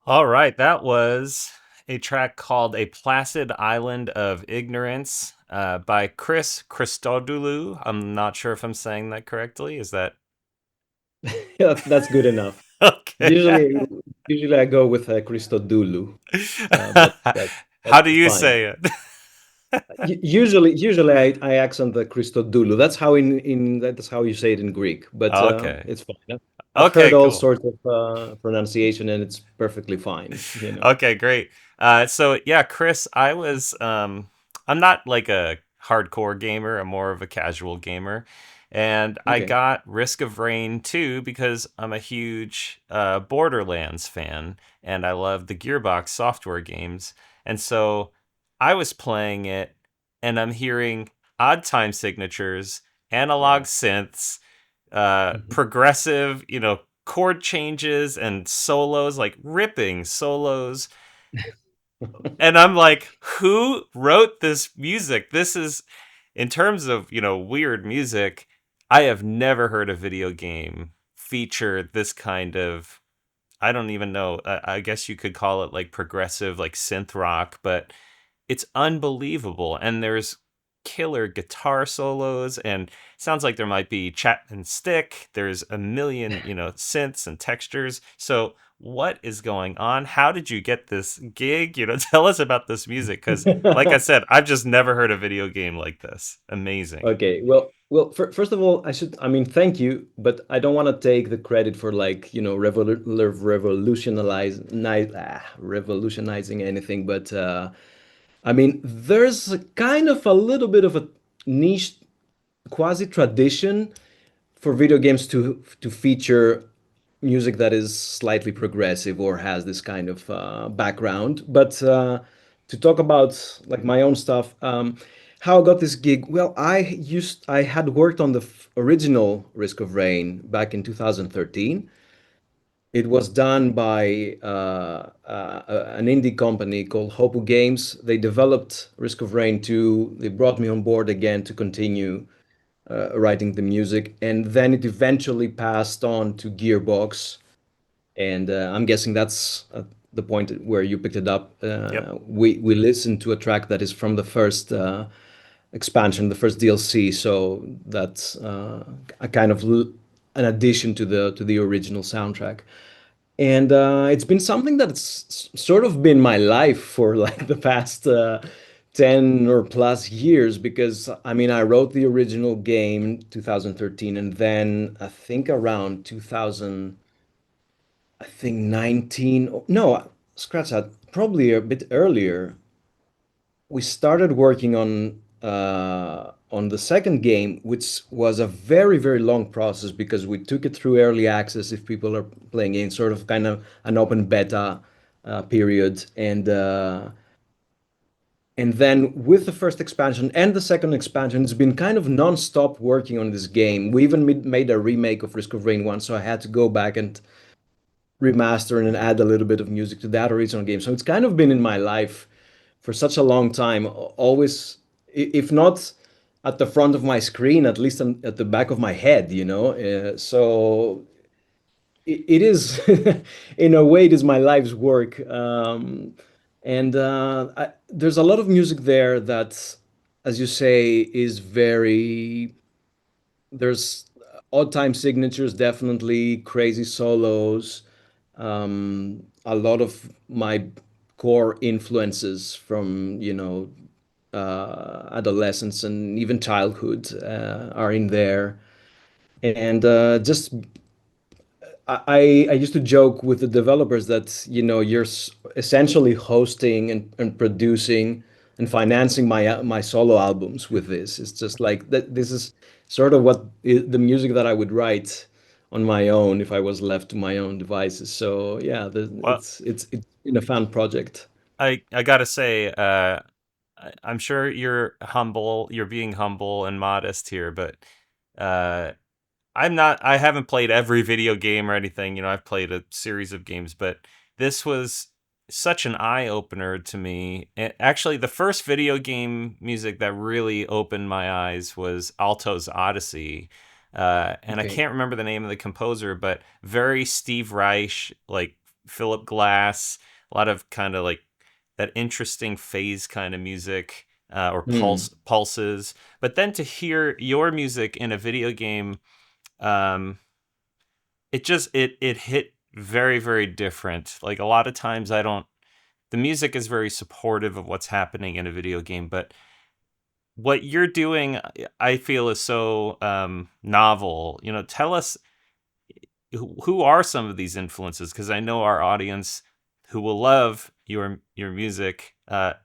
All right, that was a track called A Placid Island of Ignorance by Chris Christodoulou. I'm not sure if I'm saying that correctly. Is that Yeah, that's good enough. okay? Usually, usually I go with Christodoulou, but How do that's you fine. say it? Usually I accent the Christodoulou. That's how that's how you say it in Greek, but Okay. it's fine. I've heard Okay, all cool. sorts of pronunciation, and it's perfectly fine, you know. Okay, great. So yeah, Chris, I'm not like a hardcore gamer. I'm more of a casual gamer, and I Okay. got Risk of Rain too because I'm a huge Borderlands fan, and I love the Gearbox Software games. And so I was playing it, and I'm hearing odd time signatures, analog Yeah. synths, Mhm. progressive, chord changes and solos, like ripping solos. And I'm like, who wrote this music? This is, in terms of, weird music, I have never heard a video game feature this kind of, I don't even know, I guess you could call it like progressive, like synth rock, but it's unbelievable. And there's killer guitar solos, and sounds like there might be chat and stick. There's a million, synths and textures. So what is going on? How did you get this gig? Tell us about this music, because like I said, I've just never heard a video game like this. Amazing. Okay, well, first of all, I mean, thank you, but I don't want to take the credit for like, revolutionizing anything. But I mean, there's a kind of a little bit of a niche quasi tradition for video games to feature music that is slightly progressive or has this kind of background. But to talk about like my own stuff, how I got this gig? Well, I had worked on the original Risk of Rain back in 2013. It was done by an indie company called Hopoo Games. They developed Risk of Rain 2. They brought me on board again to continue writing the music, and then it eventually passed on to Gearbox. And I'm guessing that's the point where you picked it up. Yep. We listened to a track that is from the first expansion, the first DLC. So that's a kind of an addition to the original soundtrack. And it's been something that's sort of been my life for like the past 10 or plus years, because I mean, I wrote the original game 2013, and then I think around 2000, I think 19, no, scratch that, probably a bit earlier, we started working on the second game, which was a very, very long process because we took it through early access if people are playing in sort of kind of an open beta period. And then with the first expansion and the second expansion, it's been kind of non-stop working on this game. We even made a remake of Risk of Rain 1, so I had to go back and remaster and add a little bit of music to that original game. So it's kind of been in my life for such a long time, always, if not at the front of my screen, at least at the back of my head, you know? So it is, in a way, it is my life's work. And there's a lot of music there that, as you say, is very, there's odd time signatures, definitely crazy solos, a lot of my core influences from, adolescence and even childhood are in there. And just I used to joke with the developers that, you're essentially hosting and producing and financing my solo albums with this. It's just like that. This is sort of the music that I would write on my own if I was left to my own devices. So yeah, Well, it's been a fun project. I gotta say, I'm sure you're humble. You're being humble and modest here, but uh, I'm not. I haven't played every video game or anything. I've played a series of games, but this was such an eye opener to me. Actually, the first video game music that really opened my eyes was Alto's Odyssey, and I Okay. can't remember the name of the composer, but very Steve Reich, like Philip Glass, a lot of kind of like that interesting phase kind of music, or Hmm. pulses. But then to hear your music in a video game, um, it hit very different. Like a lot of times I don't. The music is very supportive of what's happening in a video game, but what you're doing, I feel, is so novel. Tell us who are some of these influences, because I know our audience who will love your music, and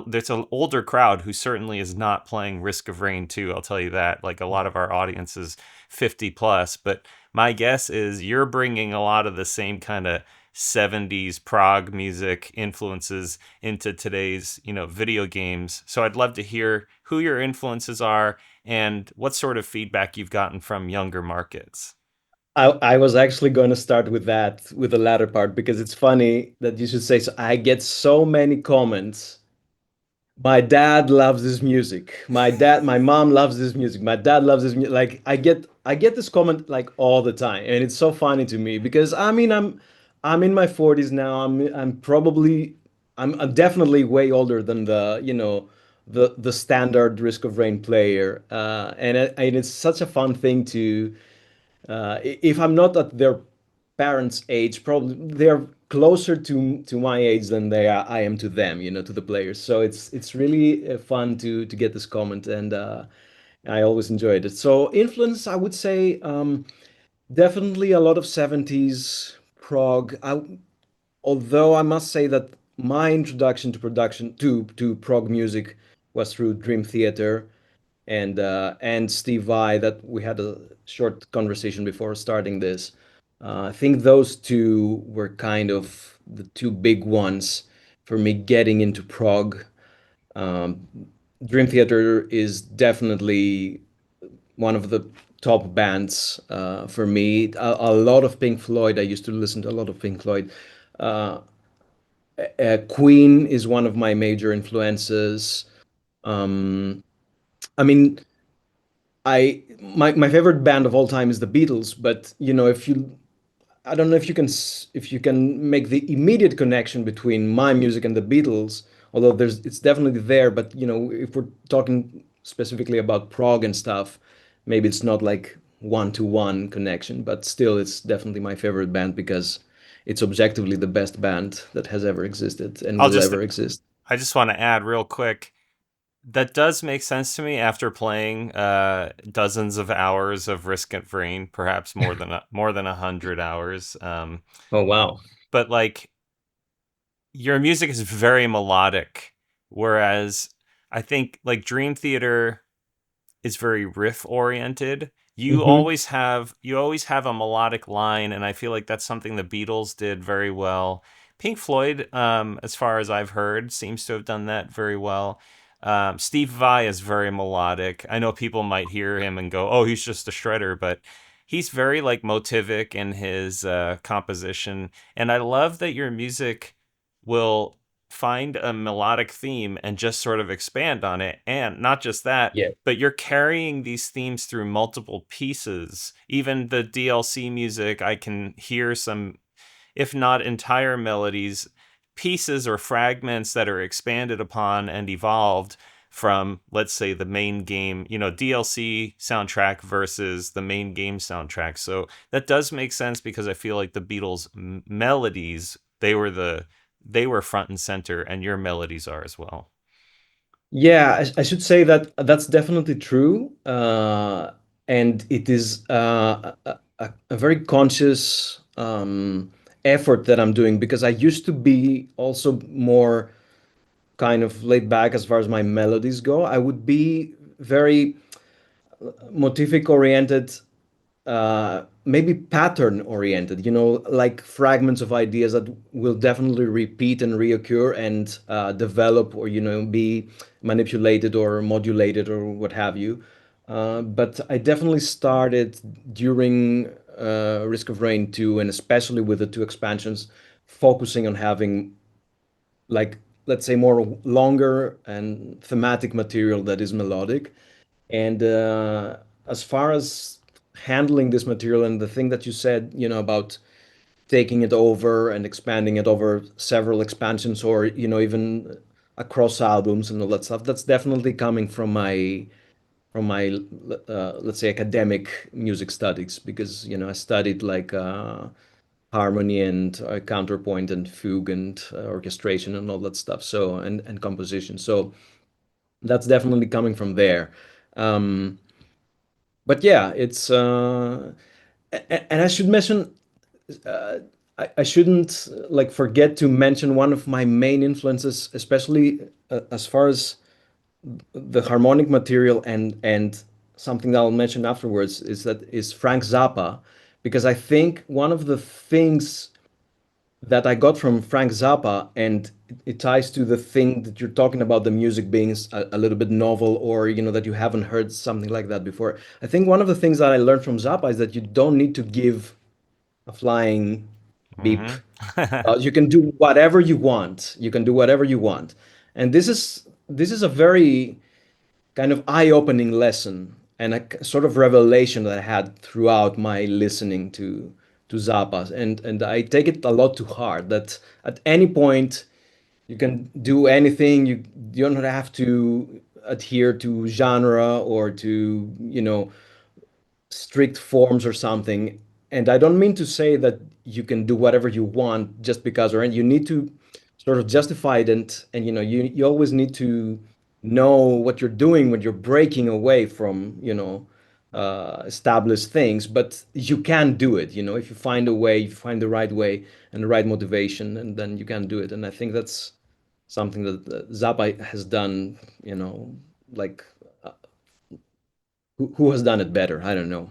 there's an older crowd who certainly is not playing Risk of Rain 2. I'll tell you that. Like a lot of our audience is 50 plus, but my guess is you're bringing a lot of the same kind of 70s prog music influences into today's, video games. So I'd love to hear who your influences are and what sort of feedback you've gotten from younger markets. I was actually going to start with that, with the latter part, because it's funny that you should say so. I get so many comments. My dad loves this music. My mom loves this music. My dad loves this music. Like I get this comment like all the time, and it's so funny to me because I mean I'm in my 40s now. I'm definitely way older than the standard Risk of Rain player, and it's such a fun thing to if I'm not at their parents' age, probably they're closer to my age than I am to them, to the players. So it's really fun to get this comment, and I always enjoyed it. So influence, I would say, definitely a lot of 70s prog. Although I must say that my introduction to production to prog music was through Dream Theater and Steve Vai, that we had a short conversation before starting this. I think those two were kind of the two big ones for me getting into prog. Um, Dream Theater is definitely one of the top bands for me. A lot of Pink Floyd. I used to listen to a lot of Pink Floyd. Uh, Queen is one of my major influences. Um, I mean, my favorite band of all time is the Beatles, but if you I don't know if you can make the immediate connection between my music and the Beatles, although it's definitely there, but if we're talking specifically about prog and stuff, maybe it's not like one-to-one connection, but still it's definitely my favorite band because it's objectively the best band that has ever existed and I'll will just ever exist. I just want to add real quick, that does make sense to me after playing dozens of hours of Risk of Rain, perhaps more than 100 hours. Oh wow. But like your music is very melodic, whereas I think like Dream Theater is very riff oriented. Hmm. You always have a melodic line, and I feel like that's something the Beatles did very well. Pink Floyd, as far as I've heard, seems to have done that very well. Steve Vai is very melodic. I know people might hear him and go, "Oh, he's just a shredder," but he's very like motivic in his composition, and I love that your music will find a melodic theme and just sort of expand on it. And not just that, Yeah. but you're carrying these themes through multiple pieces. Even the DLC music, I can hear some, if not entire melodies, pieces or fragments that are expanded upon and evolved from, let's say, the main game, DLC soundtrack versus the main game soundtrack. So that does make sense because I feel like the Beatles melodies, they were front and center, and your melodies are as well. Yeah, I should say that that's definitely true. And it is a very conscious effort that I'm doing because I used to be also more kind of laid back as far as my melodies go. I would be very motivic oriented, maybe pattern oriented, like fragments of ideas that will definitely repeat and reoccur and develop or, be manipulated or modulated or what have you. But I definitely started during Risk of Rain 2, and especially with the two expansions, focusing on having like, let's say, more longer and thematic material that is melodic. And as far as handling this material and the thing that you said, about taking it over and expanding it over several expansions or even across albums and all that stuff. That's definitely coming from my let's say academic music studies because I studied like harmony and counterpoint and fugue and orchestration and all that stuff, so and composition, so that's definitely coming from there. um but yeah, it's and I should mention, uh, I shouldn't like forget to mention one of my main influences, especially as far as the harmonic material and something that I'll mention afterwards is Frank Zappa, because I think one of the things that I got from Frank Zappa, and it ties to the thing that you're talking about, the music being a little bit novel, or that you haven't heard something like that before. I think one of the things that I learned from Zappa is that you don't need to give a flying beep. Hmm. You can do whatever you want. You can do whatever you want, and this is a very kind of eye-opening lesson and a sort of revelation that I had throughout my listening to Zappa, and I take it a lot to heart that at any point you can do anything. You don't have to adhere to genre or to strict forms or something. And I don't mean to say that you can do whatever you want just because, or you need to sort of justify it, and you always need to know what you're doing when you're breaking away from established things. But you can do it, if you find a way, if you find the right way and the right motivation, and then you can do it. And I think that's something that Zappa has done, like who has done it better? I don't know.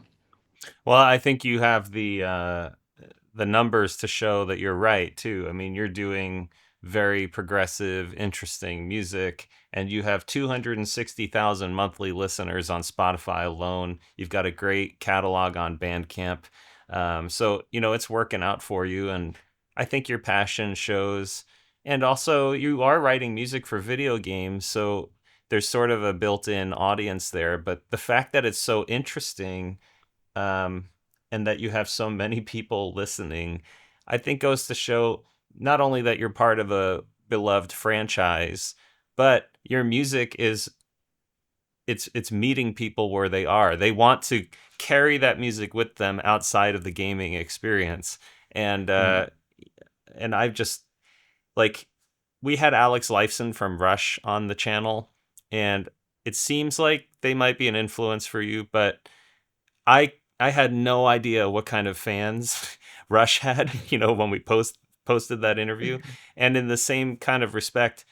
Well, I think you have the numbers to show that you're right too. I mean, you're doing very progressive, interesting music, and you have 260,000 monthly listeners on Spotify alone. You've got a great catalog on Bandcamp. So, it's working out for you, and I think your passion shows. And also, you are writing music for video games, so there's sort of a built-in audience there. But the fact that it's so interesting, um, and that you have so many people listening, I think goes to show not only that you're part of a beloved franchise, but your music is it's meeting people where they are. They want to carry that music with them outside of the gaming experience, and Mm. I've just like we had Alex Lifeson from Rush on the channel, and it seems like they might be an influence for you, but I had no idea what kind of fans Rush had, when we posted that interview. And in the same kind of respect,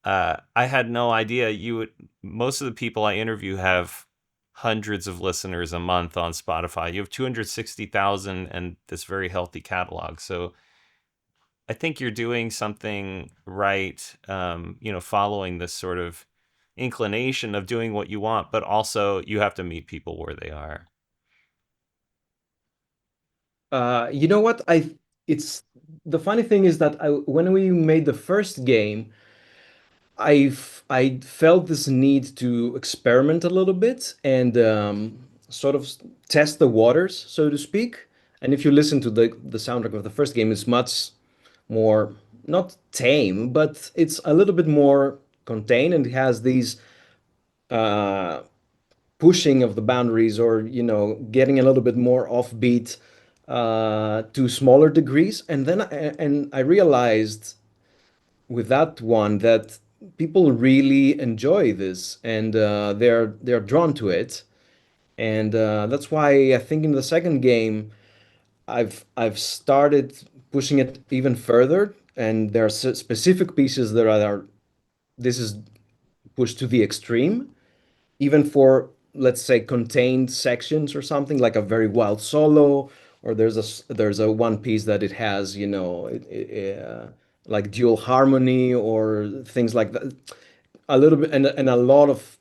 I had no idea you would. Most of the people I interview have hundreds of listeners a month on Spotify. You have 260,000 and this very healthy catalog. So I think you're doing something right, following this sort of inclination of doing what you want, but also you have to meet people where they are. You know what? It's the funny thing is that when we made the first game, I felt this need to experiment a little bit and sort of test the waters, so to speak. And if you listen to the soundtrack of the first game, it's much more not tame, but it's a little bit more contained, and it has these uh, pushing of the boundaries, or getting a little bit more offbeat to smaller degrees. And then I realized with that one that people really enjoy this, and they're drawn to it. And that's why I think in the second game I've started pushing it even further, and there are specific pieces that are this is pushed to the extreme, even for, let's say, contained sections or something like a very wild solo, or there's a one piece that it has, like dual harmony or things like that, a little bit, and a lot of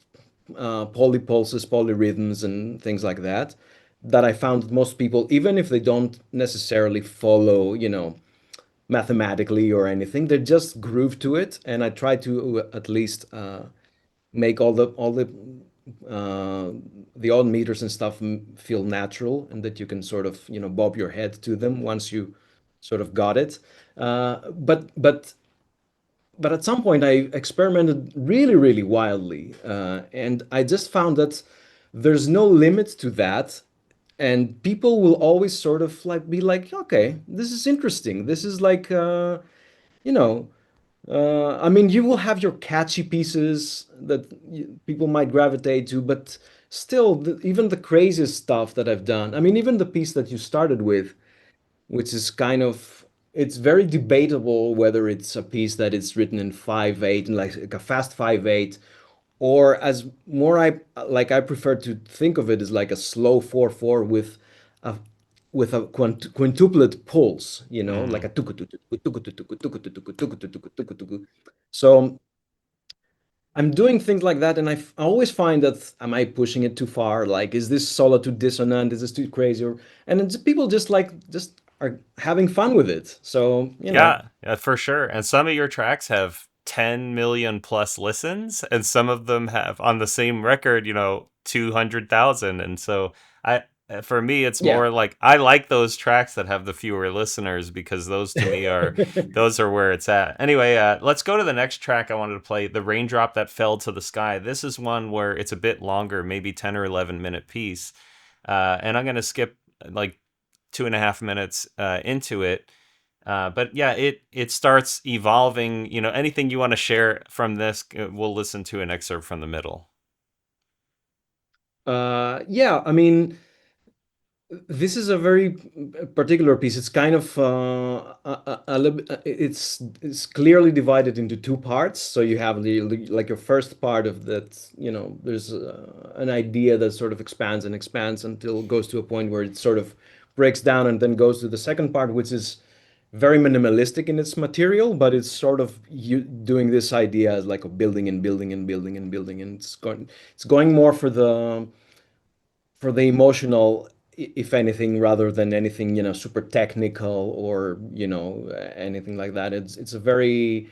polypulses, polyrhythms, and things like that, that I found most people, even if they don't necessarily follow, mathematically or anything, they just groove to it. And I try to at least make uh, the odd meters and stuff feel natural, and that you can sort of bob your head to them once you sort of got it. But at some point I experimented really, really wildly, and I just found that there's no limit to that, and people will always sort of like be like, okay, this is interesting. This is like, you know, I mean, you will have your catchy pieces that people might gravitate to, but still, even the craziest stuff that I've done. I mean, even the piece that you started with, which is kind of, it's very debatable whether it's a piece that is written in 5/8 and like a fast 5/8, or as more I prefer to think of it as like a slow 4/4 a a quintuplet pulse, you know, like Mm. a tuku tuku tuku tuku tuku tuku tuku tuku tuku tuku tuku. So I'm doing things like that, and I always find that, am I pushing it too far? Like, is this solo too dissonant? Is this too crazy? And it's, people just like just are having fun with it. So, you know, Yeah, yeah, for sure. And some of your tracks have 10 million plus listens, and some of them have on the same record, 200,000. And so I, for me, it's yeah. more like I like those tracks that have the fewer listeners because those to me are those are where it's at. Anyway, let's go to the next track I wanted to play, The Raindrop That Fell to the Sky. This is one where it's a bit longer, maybe 10 or 11 minute piece. And I'm going to skip like 2.5 minutes into it. But yeah, it starts evolving. Anything you want to share from this, we'll listen to an excerpt from the middle. Yeah, I mean, this is a very particular piece. It's kind of it's clearly divided into two parts. So you have like your first part of that, you know, there's an idea that sort of expands and expands until it goes to a point where it sort of breaks down and then goes to the second part, which is very minimalistic in its material, but it's sort of you doing this idea as like a building and building and building and building, and it's going more for the emotional, if anything, rather than anything, you know, super technical or, you know, anything like that. It's a very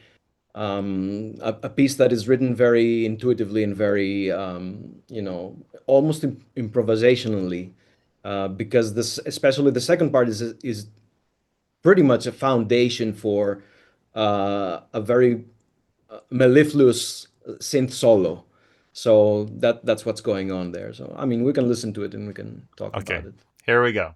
a piece that is written very intuitively and very you know, almost improvisationally, because this, especially the second part, is pretty much a foundation for a very mellifluous synth solo. So that's what's going on there. So I mean, we can listen to it and we can talk about Okay, it. here we go.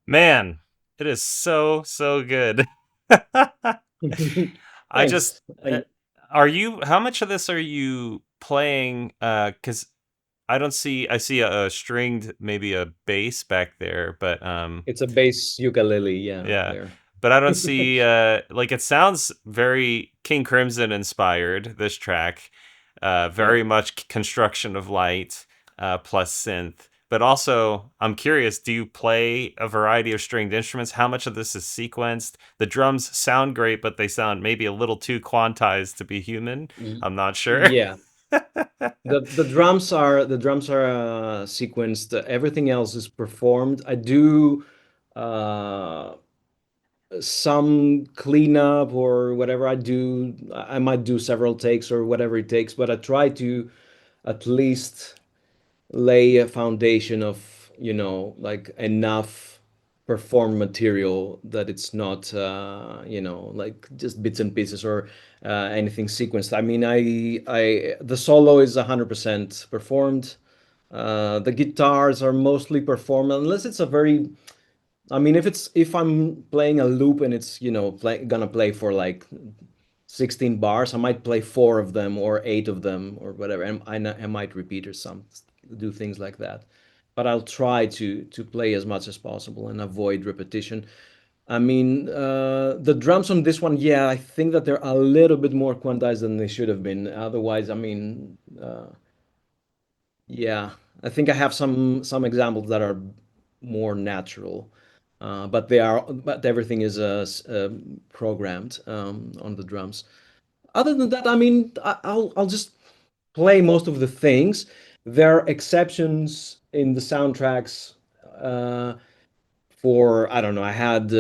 Man, it is so so good. I just Thanks. I, are you how much of this are you playing cuz I see a stringed maybe a bass back there, but it's a bass ukulele, yeah, yeah. there. But I don't see like it sounds very King Crimson inspired this track. Yeah. Very much construction of light plus synth. But also, I'm curious, do you play a variety of stringed instruments? How much of this is sequenced? The drums sound great, but they sound maybe a little too quantized to be human. Y- I'm not sure. Yeah. The drums are sequenced. Everything else is performed. I do uh some cleanup or whatever I do. I might do several takes or whatever it takes, but I try to at least lay a foundation of, like enough performed material that it's not, like just bits and pieces or anything sequenced. I mean, the solo is 100% performed. The guitars are mostly performed, unless it's a very, I mean, if I'm playing a loop and it's, gonna play for like 16 bars, I might play four of them or eight of them or whatever. And I might repeat or do things like that. But I'll try to play as much as possible and avoid repetition. I mean, the drums on this one, yeah, I think that they're a little bit more quantized than they should have been. Otherwise, I mean, yeah, I think I have some examples that are more natural, but everything is programmed on the drums. Other than that, I mean, I'll just play most of the things. There are exceptions in the soundtracks. For I don't know, I had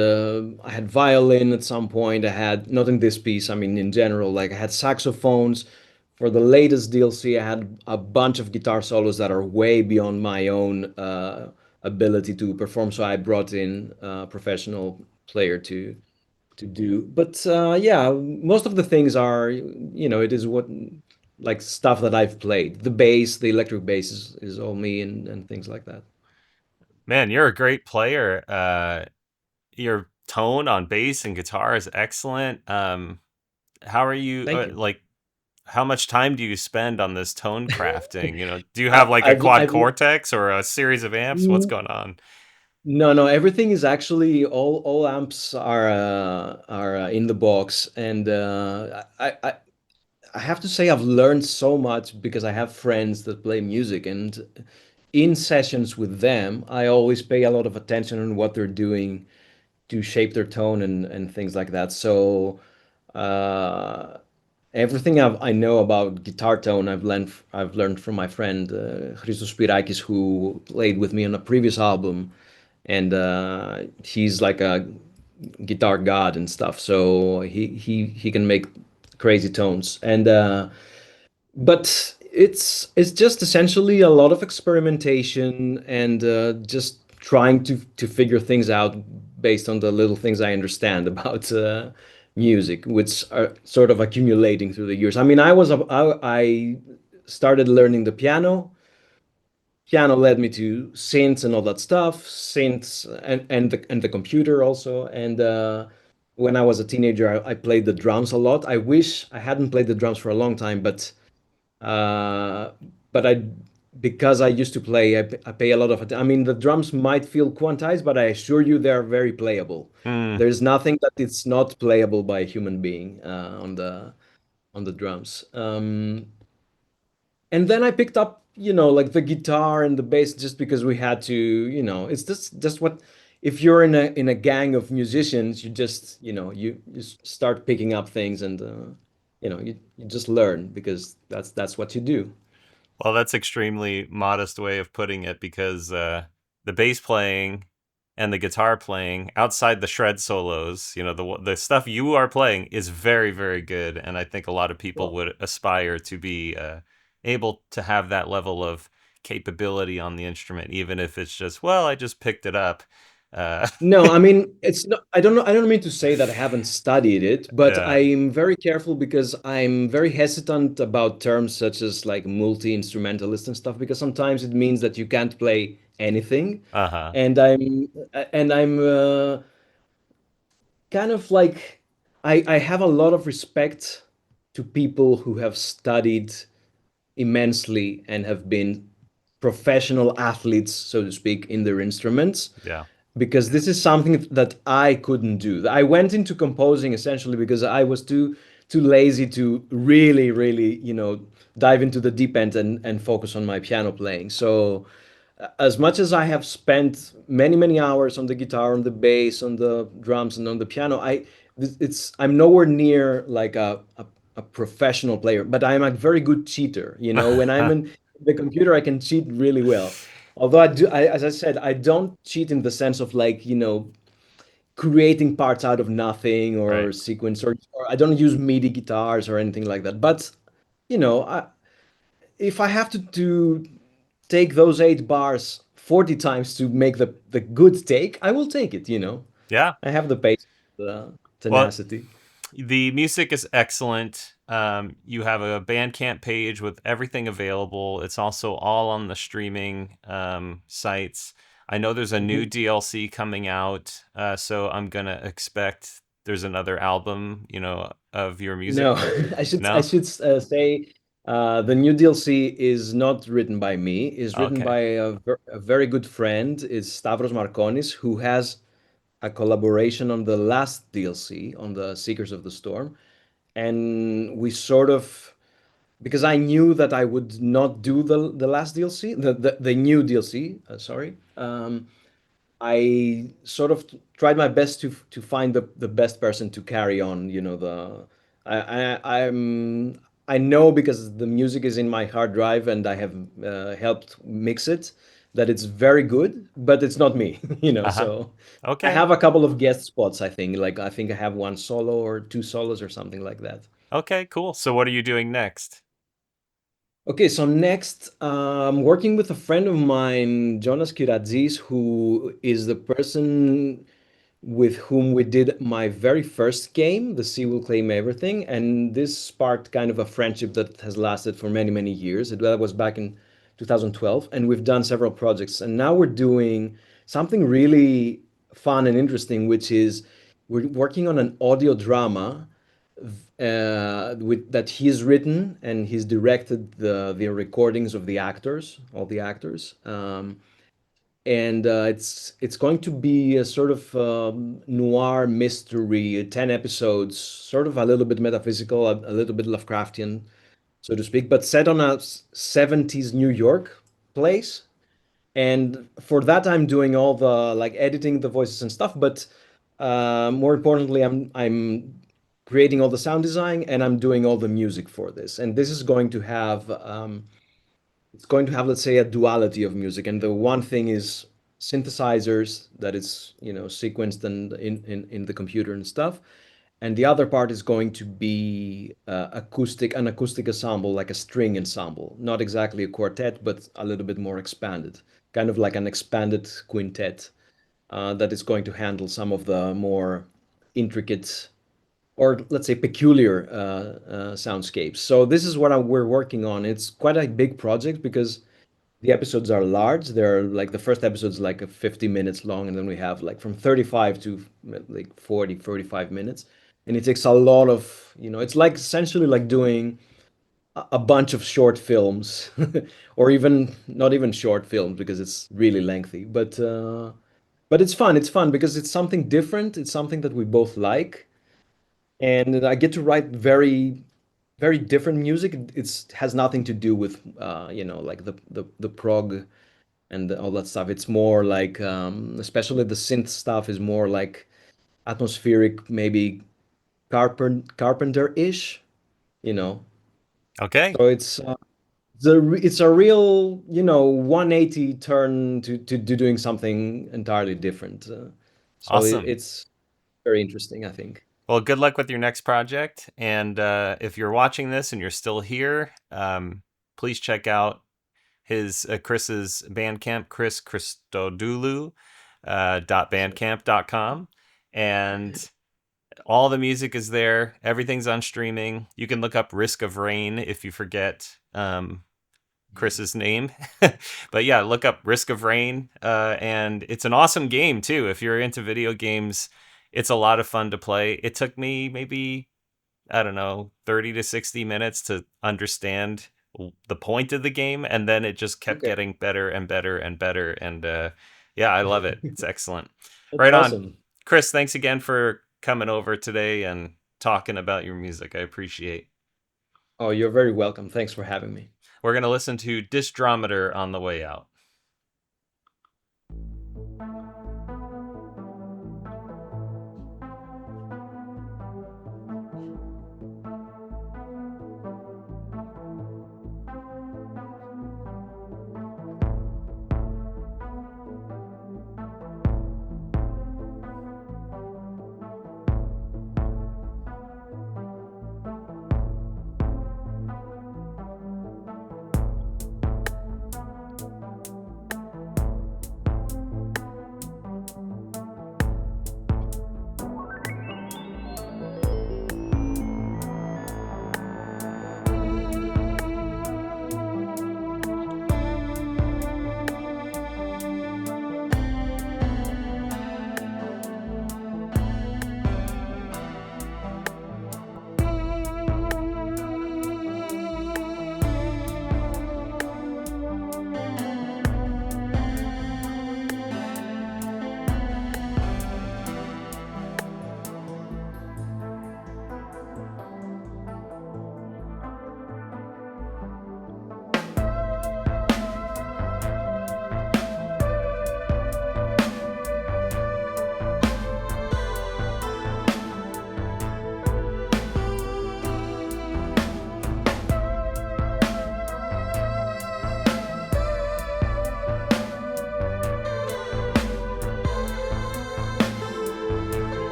violin at some point. I had not in this piece. I mean, in general, like I had saxophones. For the latest DLC, I had a bunch of guitar solos that are way beyond my own ability to perform. So I brought in a professional player to do. But yeah, most of the things are, it is what like stuff that I've played. The bass, the electric bass is all me and things like that. Man, you're a great player. Your tone on bass and guitar is excellent. How are you Thank you. like how much time do you spend on this tone crafting? Do you have I, like a I've, quad I've, cortex or a series of amps? What's going on? no, no, everything is actually all amps are in the box, and I have to say I've learned so much because I have friends that play music, and in sessions with them, I always pay a lot of attention on what they're doing to shape their tone and things like that. So uh, everything I know about guitar tone, I've learned from my friend Christos Spirakis, who played with me on a previous album, and he's like a guitar god and stuff. So he can make crazy tones, and but it's just essentially a lot of experimentation and just trying to figure things out based on the little things I understand about music, which are sort of accumulating through the years. I mean, I started learning the piano. Piano led me to synths and all that stuff, synths and the computer also. And when I was a teenager, I played the drums a lot. I wish I hadn't played the drums for a long time, uh, but because I used to play, I pay a lot of attention. I mean, the drums might feel quantized, but I assure you they're very playable. Hmm. There's nothing that it's not playable by a human being on the drums. And then I picked up, like the guitar and the bass just because we had to, it's just what if you're in a gang of musicians, you just, you start picking up things and you just learn because that's what you do. Well, that's extremely modest way of putting it because the bass playing and the guitar playing outside the shred solos, the stuff you are playing is very, very good, and I think a lot of people Well, would aspire to be able to have that level of capability on the instrument, even if it's just, well, I just picked it up. No, I mean, it's not, I don't know, I don't mean to say that I haven't studied it, but Yeah. I'm very careful because I'm very hesitant about terms such as like multi-instrumentalist and stuff, because sometimes it means that you can't play anything. Uh-huh. And I'm kind of like I have a lot of respect to people who have studied immensely and have been professional athletes, so to speak, in their instruments, Yeah. because this is something that I couldn't do. I went into composing essentially because I was too lazy to really, really, dive into the deep end and focus on my piano playing. So as much as I have spent many, many hours on the guitar, on the bass, on the drums, and on the piano, I'm nowhere near like a professional player, but I'm a very good cheater. When I'm in the computer, I can cheat really well. Although as I said, I don't cheat in the sense of like, creating parts out of nothing Right. or sequence, or I don't use MIDI guitars or anything like that. But, if I have to take those 8 bars 40 times to make the good take, I will take it. Yeah. I have the patience, the Well, tenacity. the music is excellent. You have a Bandcamp page with everything available. It's also all on the streaming sites. I know there's a new Mhm. DLC coming out, so I'm gonna expect there's another album, of your music. No, I No? should say the new DLC is not written by me. Is written Okay. by a very good friend. Is Stavros Markonis, who has a collaboration on the last DLC on the Seekers of the Storm, and we sort of, because I knew that I would not do the last DLC, the new DLC. Sorry. I sort of tried my best to find the best person to carry on. I know because the music is in my hard drive and I have helped mix it, that it's very good, but it's not me. Uh-huh. So I Okay. have a couple of guest spots. I think I have one solo or two solos or something like that. Okay, cool. So what are you doing next? Okay, so next, I'm working with a friend of mine, Jonas Kyratzes, who is the person with whom we did my very first game, The Sea Will Claim Everything. And this sparked kind of a friendship that has lasted for many, many years. That was back in 2012. And we've done several projects. And now we're doing something really fun and interesting, which is we're working on an audio drama that he's written, and he's directed the recordings of the actors, all the actors. And it's going to be a sort of noir mystery, 10 episodes, sort of a little bit metaphysical, a little bit Lovecraftian, so to speak, but set on a 70s New York place. And for that, I'm doing all the like editing the voices and stuff. But more importantly, I'm creating all the sound design and I'm doing all the music for this. And this is going to have it's going to have, let's say, a duality of music. And the one thing is synthesizers that is, sequenced and in the computer and stuff. And the other part is going to be an acoustic ensemble, like a string ensemble, not exactly a quartet, but a little bit more expanded, kind of like an expanded quintet that is going to handle some of the more intricate, or let's say peculiar soundscapes. So this is what we're working on. It's quite a big project because the episodes are large. They're like the first episode's like a 50 minutes long, and then we have like from 35 to like 40, 45 minutes. And it takes a lot of, it's like essentially like doing a bunch of short films, or even not even short films because it's really lengthy. But it's fun. It's fun because it's something different. It's something that we both like, and I get to write very, very different music. It's has nothing to do with like the prog and all that stuff. It's more like especially the synth stuff is more like atmospheric, maybe Carpenter-ish, you know. Okay. So it's a real, 180 turn to doing something entirely different. So Awesome. it's very interesting, I think. Well, good luck with your next project. And if you're watching this and you're still here, please check out Chris's Bandcamp, Chris Christodoulou. .bandcamp.com, and all the music is there. Everything's on streaming. You can look up Risk of Rain if you forget Chris's name. But yeah, look up Risk of Rain. And it's an awesome game, too. If you're into video games, it's a lot of fun to play. It took me maybe, I don't know, 30 to 60 minutes to understand the point of the game. And then it just kept Okay. getting better and better and better. And yeah, I love it. It's excellent. That's Right on. awesome. Chris, thanks again for coming over today and talking about your music. I appreciate. Oh, you're very welcome. Thanks for having me. We're going to listen to Distrometer on the way out.